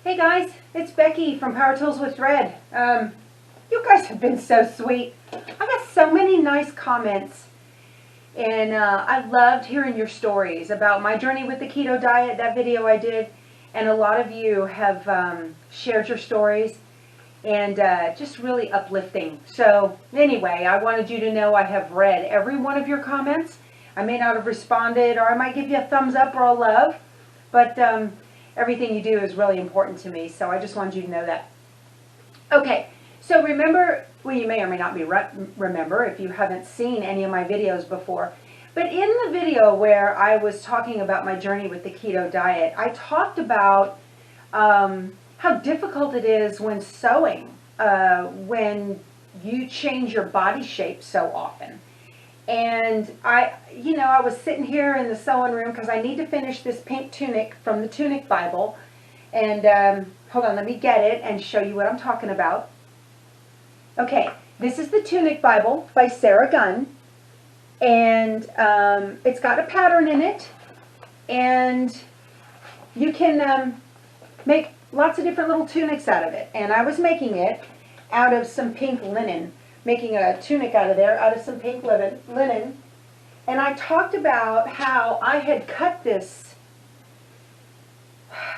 Hey guys, it's Becky from Power Tools with Thread. You guys have been so sweet. I got so many nice comments, and I loved hearing your stories about my journey with the keto diet, that video I did, and a lot of you have shared your stories, and just really uplifting. So anyway, I wanted you to know I have read every one of your comments. I may not have responded, or I might give you a thumbs up or a love, but everything you do is really important to me, so I just wanted you to know that. Okay, so remember, well, you may or may not be remember if you haven't seen any of my videos before, but in the video where I was talking about my journey with the keto diet, I talked about how difficult it is when sewing, when you change your body shape so often. And I was sitting here in the sewing room because I need to finish this pink tunic from the Tunic Bible. And hold on, let me get it and show you what I'm talking about. Okay, this is the Tunic Bible by Sarah Gunn. And it's got a pattern in it. And you can make lots of different little tunics out of it. And I was making it out of some pink linen. Making a tunic out of there, out of some pink linen. And I talked about how I had cut this.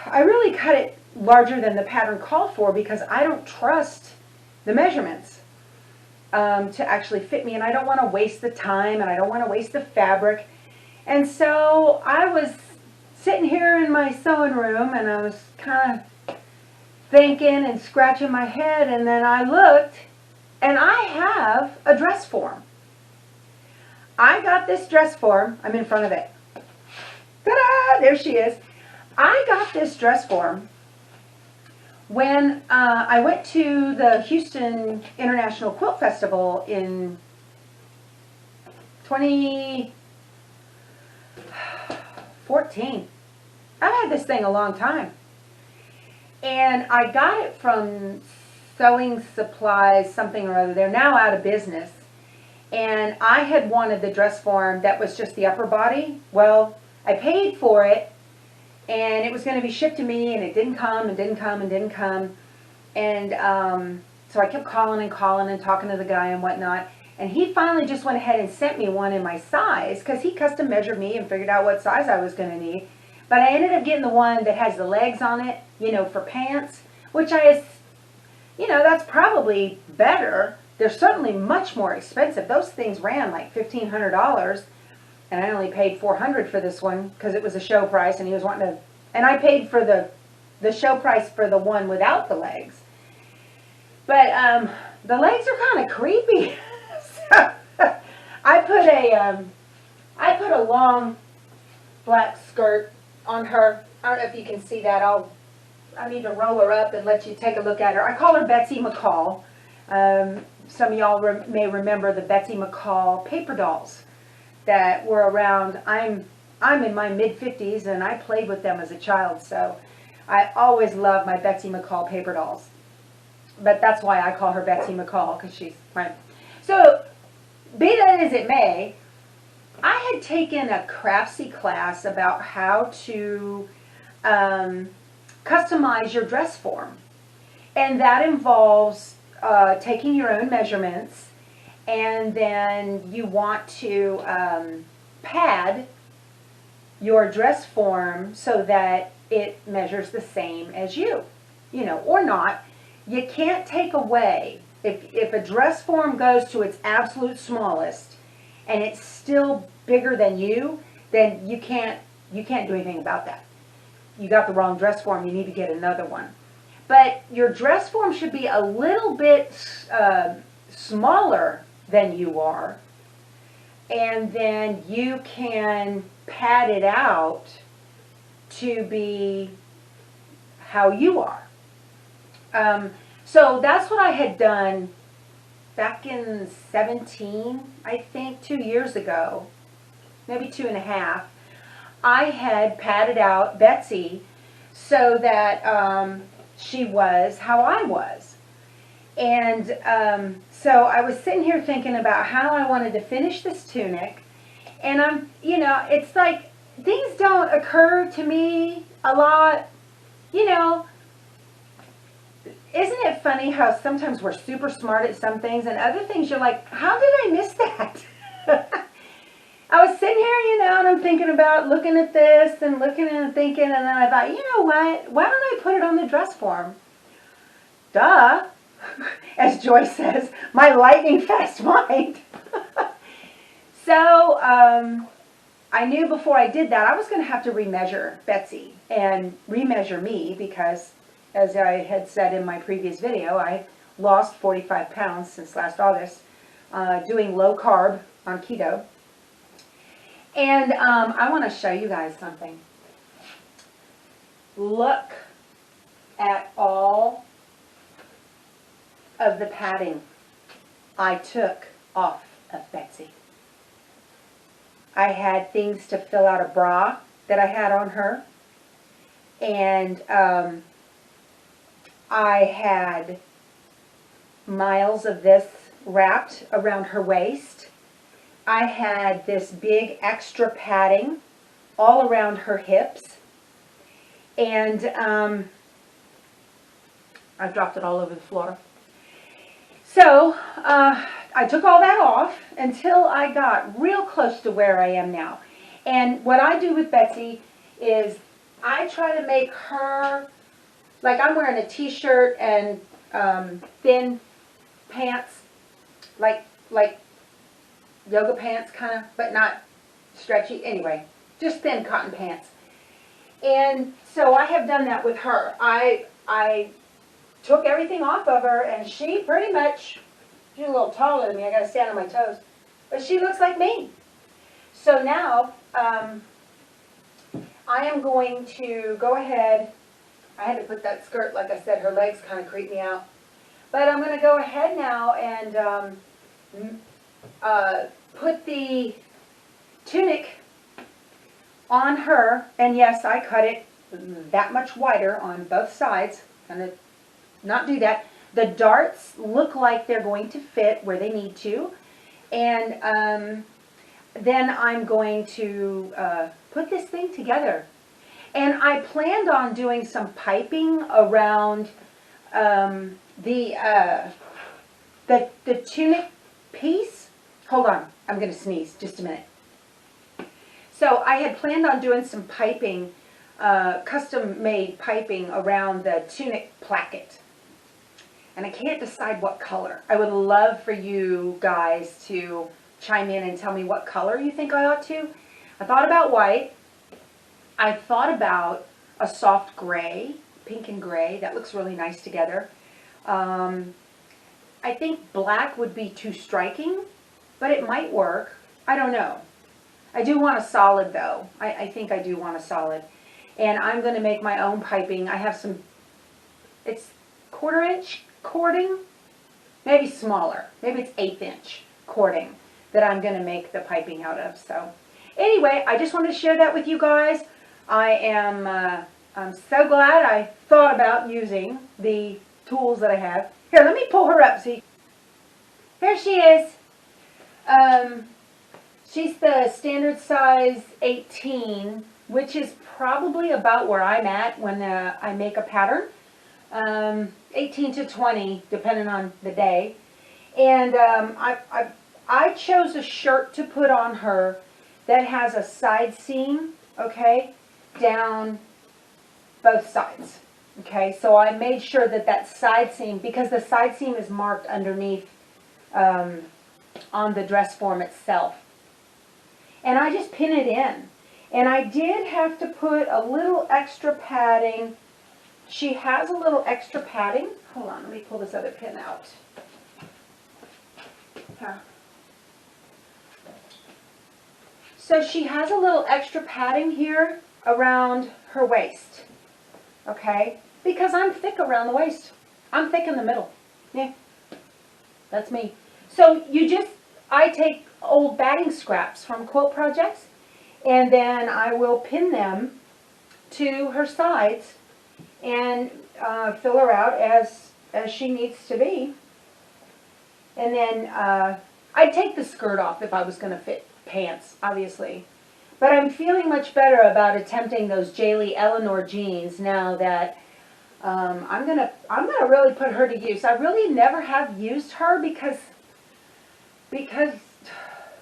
I really cut it larger than the pattern called for because I don't trust the measurements to actually fit me. And I don't want to waste the time, and I don't want to waste the fabric. And so I was sitting here in my sewing room, and I was kind of thinking and scratching my head, and then I looked, and I have a dress form. I got this dress form. I'm in front of it. Ta-da! There she is. I got this dress form when I went to the Houston International Quilt Festival in 2014. I've had this thing a long time. And I got it from Sewing Supplies, something or other. They're now out of business. And I had wanted the dress form that was just the upper body. Well, I paid for it, and it was going to be shipped to me, and it didn't come, and didn't come, and didn't come. And so I kept calling and talking to the guy and whatnot. And he finally just went ahead and sent me one in my size, because he custom measured me and figured out what size I was going to need. But I ended up getting the one that has the legs on it, for pants, which that's probably better. They're certainly much more expensive. Those things ran like $1,500, and I only paid $400 for this one because it was a show price, and he was wanting to, and I paid for the show price for the one without the legs. But the legs are kind of creepy. So I put a long black skirt on her. I don't know if you can see that. I need to roll her up and let you take a look at her. I call her Betsy McCall. Some of y'all may remember the Betsy McCall paper dolls that were around. I'm in my mid-50s, and I played with them as a child, so I always loved my Betsy McCall paper dolls. But that's why I call her Betsy McCall, because she's right. So, be that as it may, I had taken a Craftsy class about how to customize your dress form, and that involves taking your own measurements, and then you want to pad your dress form so that it measures the same as you, or not. You can't take away, if a dress form goes to its absolute smallest and it's still bigger than you, then you can't do anything about that. You got the wrong dress form, you need to get another one. But your dress form should be a little bit smaller than you are, and then you can pad it out to be how you are. So that's what I had done back in 17, I think, 2 years ago, maybe 2.5. I had padded out Betsy so that she was how I was. And so I was sitting here thinking about how I wanted to finish this tunic. And it's like things don't occur to me a lot. isn't it funny how sometimes we're super smart at some things and other things you're like, how did I miss that? I was sitting here, you know, and I'm thinking about looking at this and looking and thinking, and then I thought, you know what? Why don't I put it on the dress form? Duh. As Joyce says, my lightning fast mind. So, I knew before I did that I was going to have to remeasure Betsy and remeasure me because, as I had said in my previous video, I lost 45 pounds since last August doing low carb on keto. And I want to show you guys something. Look at all of the padding I took off of Betsy. I had things to fill out a bra that I had on her. And I had miles of this wrapped around her waist. I had this big extra padding all around her hips. And I dropped it all over the floor. So I took all that off until I got real close to where I am now. And what I do with Betsy is I try to make her, like I'm wearing a t-shirt and thin pants, like yoga pants kind of, but not stretchy. Anyway, just thin cotton pants. And so I have done that with her. I took everything off of her, and she pretty much, she's a little taller than me. I got to stand on my toes. But she looks like me. So now I am going to go ahead. I had to put that skirt, like I said, her legs kind of creep me out. But I'm going to go ahead now and put the tunic on her. And yes, I cut it that much wider on both sides. I'm going to not do that. The darts look like they're going to fit where they need to. And then I'm going to put this thing together. And I planned on doing some piping around the tunic piece. Hold on, I'm going to sneeze. Just a minute. So I had planned on doing some piping, custom-made piping around the tunic placket. And I can't decide what color. I would love for you guys to chime in and tell me what color you think I ought to. I thought about white. I thought about a soft gray, pink and gray. That looks really nice together. I think black would be too striking, but it might work. I don't know. I do want a solid though. I think I do want a solid. And I'm going to make my own piping. I have some, it's 1/4 inch cording, maybe smaller. Maybe it's 1/8 inch cording that I'm going to make the piping out of. So anyway, I just wanted to share that with you guys. I'm so glad I thought about using the tools that I have. Here, let me pull her up. See, here she is. She's the standard size 18, which is probably about where I'm at when I make a pattern. 18 to 20, depending on the day. And I chose a shirt to put on her that has a side seam, okay, down both sides. Okay, so I made sure that that side seam, because the side seam is marked underneath on the dress form itself. And I just pin it in. And I did have to put a little extra padding. She has a little extra padding. Hold on, let me pull this other pin out. Here. So she has a little extra padding here around her waist. Okay? Because I'm thick around the waist. I'm thick in the middle. Yeah. That's me. So I take old batting scraps from quilt projects, and then I will pin them to her sides and fill her out as she needs to be. And then I'd take the skirt off if I was going to fit pants, obviously. But I'm feeling much better about attempting those Jaylee Eleanor jeans now that I'm gonna really put her to use. I really never have used her because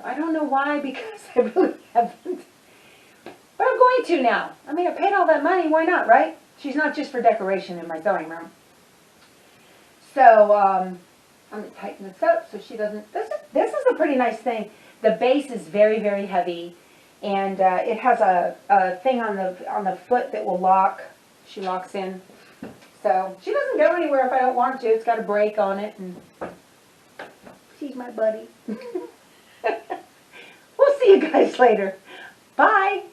I don't know why, because I really haven't. But I'm going to now. I mean, I paid all that money, why not, right? She's not just for decoration in my sewing room. So, I'm going to tighten this up so she doesn't, this is a pretty nice thing. The base is very, very heavy, and it has a thing on the foot that will lock. She locks in. So, she doesn't go anywhere if I don't want her to. It's got a brake on it, and she's my buddy. We'll see you guys later. Bye.